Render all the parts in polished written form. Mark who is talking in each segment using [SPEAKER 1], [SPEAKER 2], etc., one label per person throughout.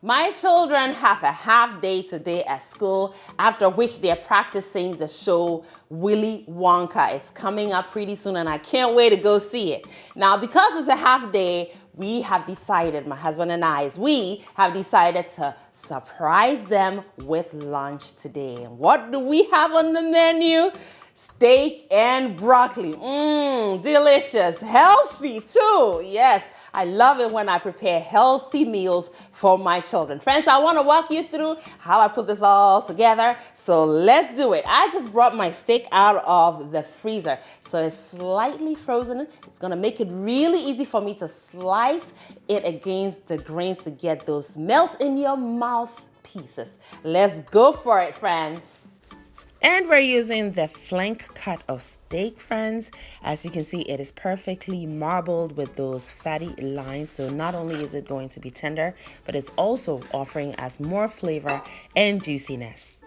[SPEAKER 1] My children have a half day today at school, after which they're practicing the show Willy Wonka. It's coming up pretty soon and I can't wait to go see it. Now, because it's a half day, we have decided, my husband and we have decided to surprise them with lunch today. And what do we have on the menu? Steak and broccoli. Delicious. Healthy too. Yes, I love it when I prepare healthy meals for my children. Friends, I want to walk you through how I put this all together. So let's do it. I just brought my steak out of the freezer. So it's slightly frozen. It's going to make it really easy for me to slice it against the grains to get those melt in your mouth pieces. Let's go for it, friends. And we're using the flank cut of steak, friends. As you can see, it is perfectly marbled with those fatty lines. So not only is it going to be tender, but it's also offering us more flavor and juiciness.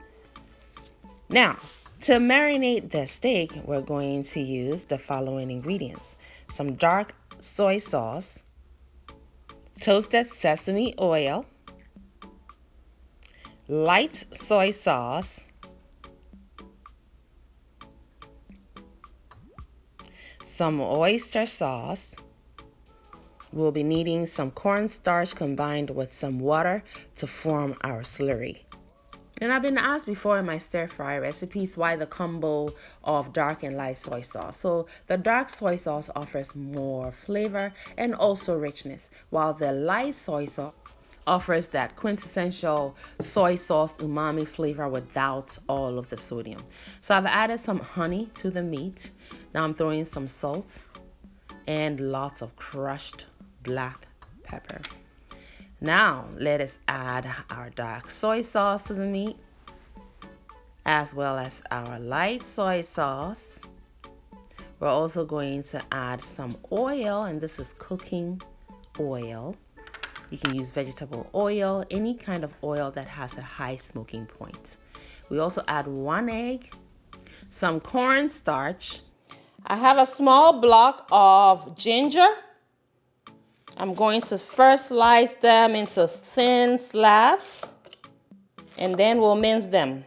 [SPEAKER 1] Now, to marinate the steak, we're going to use the following ingredients: some dark soy sauce, toasted sesame oil, light soy sauce, some oyster sauce. We'll be needing some cornstarch combined with some water to form our slurry. And I've been asked before in my stir-fry recipes why the combo of dark and light soy sauce. So the dark soy sauce offers more flavor and also richness, while the light soy sauce offers that quintessential soy sauce umami flavor without all of the sodium. So I've added some honey to the meat. Now I'm throwing some salt and lots of crushed black pepper. Now let us add our dark soy sauce to the meat, as well as our light soy sauce. We're also going to add some oil, and this is cooking oil. You can use vegetable oil, any kind of oil that has a high smoking point. We also add 1 egg, some cornstarch. I have a small block of ginger. I'm going to first slice them into thin slabs, and then we'll mince them.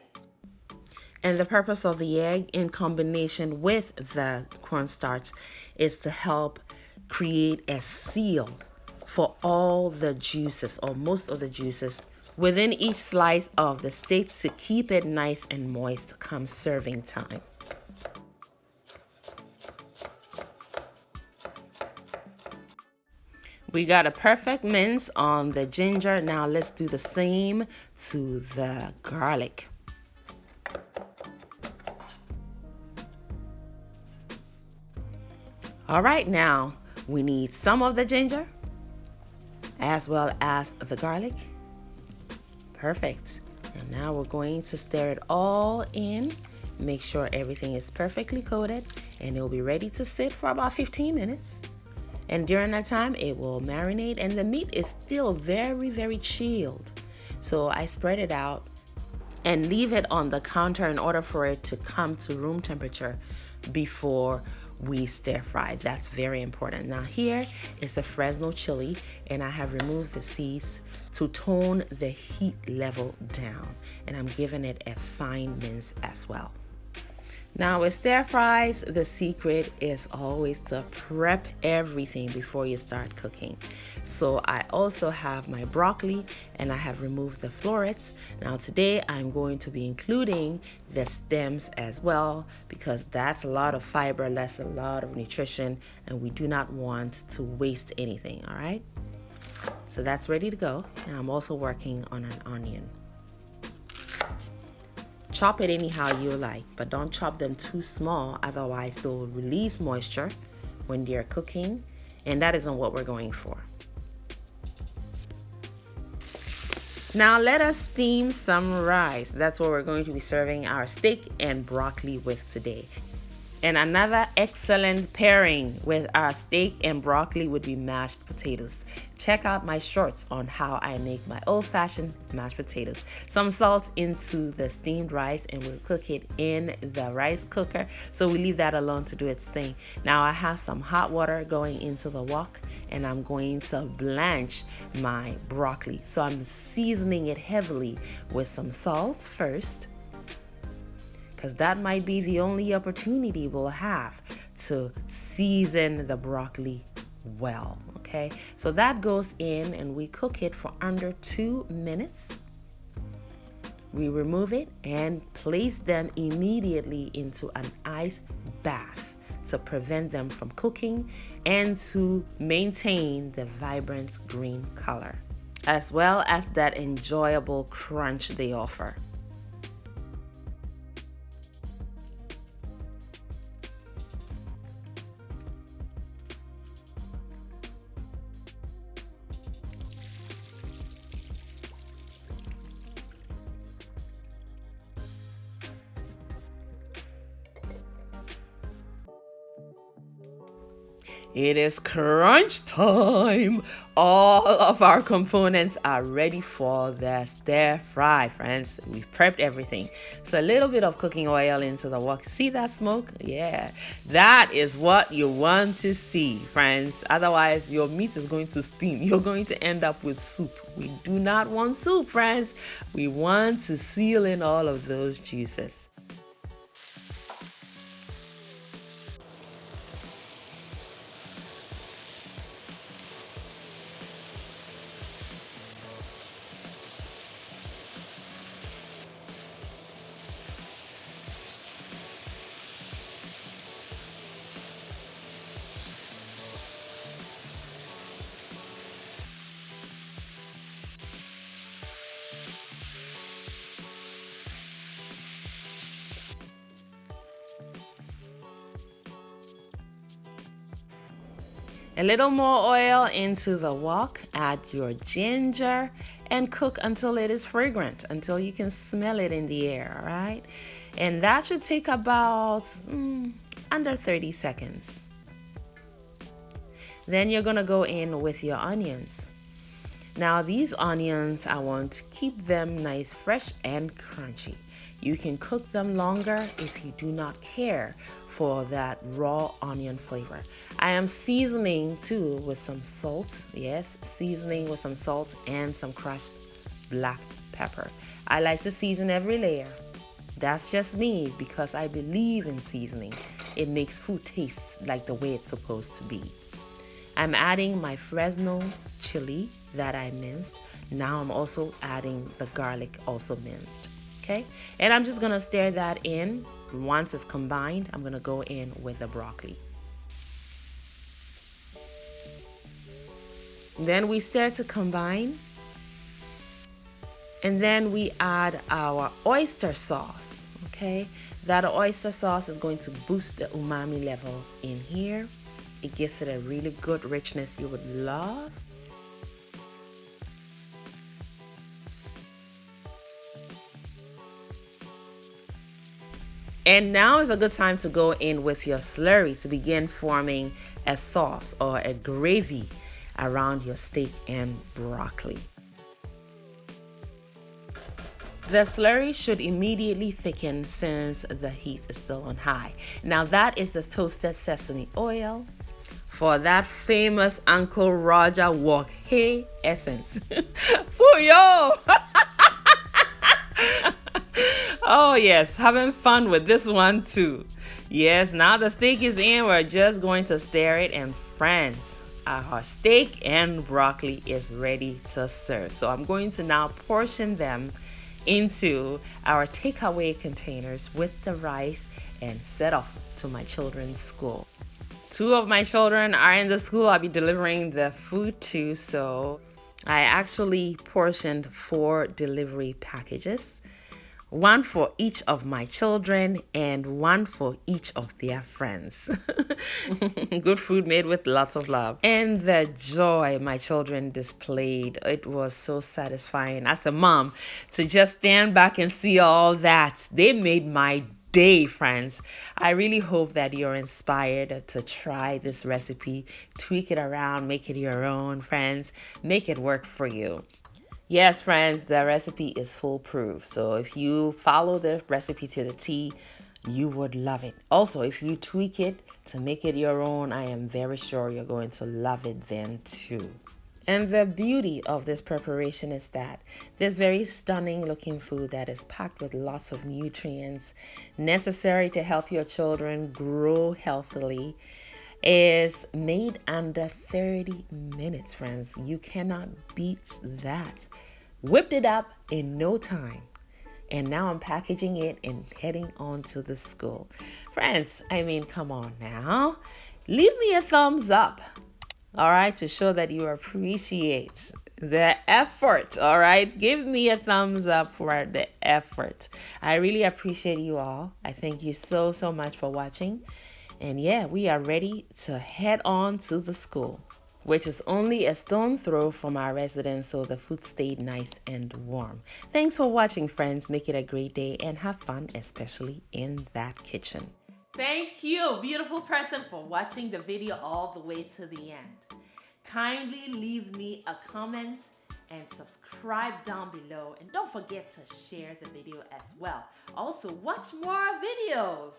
[SPEAKER 1] And the purpose of the egg in combination with the cornstarch is to help create a seal for all the juices, or most of the juices, within each slice of the steak to keep it nice and moist come serving time. We got a perfect mince on the ginger. Now let's do the same to the garlic. All right, now we need some of the ginger as well as the garlic. Perfect. And now we're going to stir it all in. Make sure everything is perfectly coated, and it'll be ready to sit for about 15 minutes. And during that time, it will marinate, and the meat is still very, very chilled. So I spread it out and leave it on the counter in order for it to come to room temperature before we stir fry. That's very important. Now here is the Fresno chili, and I have removed the seeds to tone the heat level down, and I'm giving it a fine mince as well. Now with stir fries, the secret is always to prep everything before you start cooking. So I also have my broccoli, and I have removed the florets. Now today I'm going to be including the stems as well, because that's a lot of fiber, that's a lot of nutrition, and we do not want to waste anything, all right? So that's ready to go. And I'm also working on an onion. Chop it anyhow you like, but don't chop them too small, otherwise they'll release moisture when they're cooking, and that isn't what we're going for. Now let us steam some rice. That's what we're going to be serving our steak and broccoli with today. And another excellent pairing with our steak and broccoli would be mashed potatoes. Check out my shorts on how I make my old-fashioned mashed potatoes. Some salt into the steamed rice and we'll cook it in the rice cooker. So we leave that alone to do its thing. Now I have some hot water going into the wok and I'm going to blanch my broccoli. So I'm seasoning it heavily with some salt first, because that might be the only opportunity we'll have to season the broccoli well, okay? So that goes in and we cook it for under 2 minutes. We remove it and place them immediately into an ice bath to prevent them from cooking and to maintain the vibrant green color, as well as that enjoyable crunch they offer. It is crunch time. All of our components are ready for the stir fry, friends. We've prepped everything. So a little bit of cooking oil into the wok. See that smoke? Yeah, that is what you want to see, friends. Otherwise, your meat is going to steam. You're going to end up with soup. We do not want soup, friends. We want to seal in all of those juices. A little more oil into the wok, add your ginger, and cook until it is fragrant, until you can smell it in the air, all right? And that should take about under 30 seconds. Then you're gonna go in with your onions. Now these onions, I want to keep them nice, fresh, and crunchy. You can cook them longer if you do not care for that raw onion flavor. I am seasoning too with some salt. Yes, seasoning with some salt and some crushed black pepper. I like to season every layer. That's just me because I believe in seasoning. It makes food taste like the way it's supposed to be. I'm adding my Fresno chili that I minced. Now I'm also adding the garlic also minced. Okay, and I'm just gonna stir that in. Once it's combined, I'm gonna go in with the broccoli. Then we start to combine, and then we add our oyster sauce. Okay, that oyster sauce is going to boost the umami level in here. It gives it a really good richness you would love. And now is a good time to go in with your slurry to begin forming a sauce or a gravy around your steak and broccoli. The slurry should immediately thicken since the heat is still on high. Now that is the toasted sesame oil for that famous Uncle Roger Wok Hey essence. Fuyo! Oh yes, having fun with this one too. Yes, now the steak is in, we're just going to stir it, and friends, our steak and broccoli is ready to serve. So I'm going to now portion them into our takeaway containers with the rice and set off to my children's school. 2 of my children are in the school I'll be delivering the food to, so I actually portioned 4 delivery packages. 1 for each of my children and 1 for each of their friends. Good food made with lots of love. And the joy my children displayed, it was so satisfying as a mom to just stand back and see all that. They made my day, friends. I really hope that you're inspired to try this recipe, tweak it around, make it your own, friends. Make it work for you. Yes, friends, the recipe is foolproof. So if you follow the recipe to the T, you would love it. Also, if you tweak it to make it your own, I am very sure you're going to love it then too. And the beauty of this preparation is that this very stunning looking food that is packed with lots of nutrients necessary to help your children grow healthily is made under 30 minutes, friends. You cannot beat that. Whipped it up in no time. And now I'm packaging it and heading on to the school. Friends, I mean, come on now. Leave me a thumbs up, all right, to show that you appreciate the effort, all right? Give me a thumbs up for the effort. I really appreciate you all. I thank you so, so much for watching. And yeah, we are ready to head on to the school, which is only a stone throw from our residence, so the food stayed nice and warm. Thanks for watching, friends. Make it a great day and have fun, especially in that kitchen. Thank you, beautiful person, for watching the video all the way to the end. Kindly leave me a comment and subscribe down below. And don't forget to share the video as well. Also, watch more videos.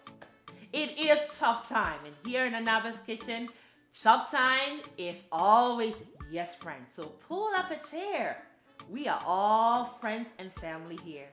[SPEAKER 1] It is chop time, and here in Anaba's kitchen, chop time is always yes, friends. So pull up a chair. We are all friends and family here.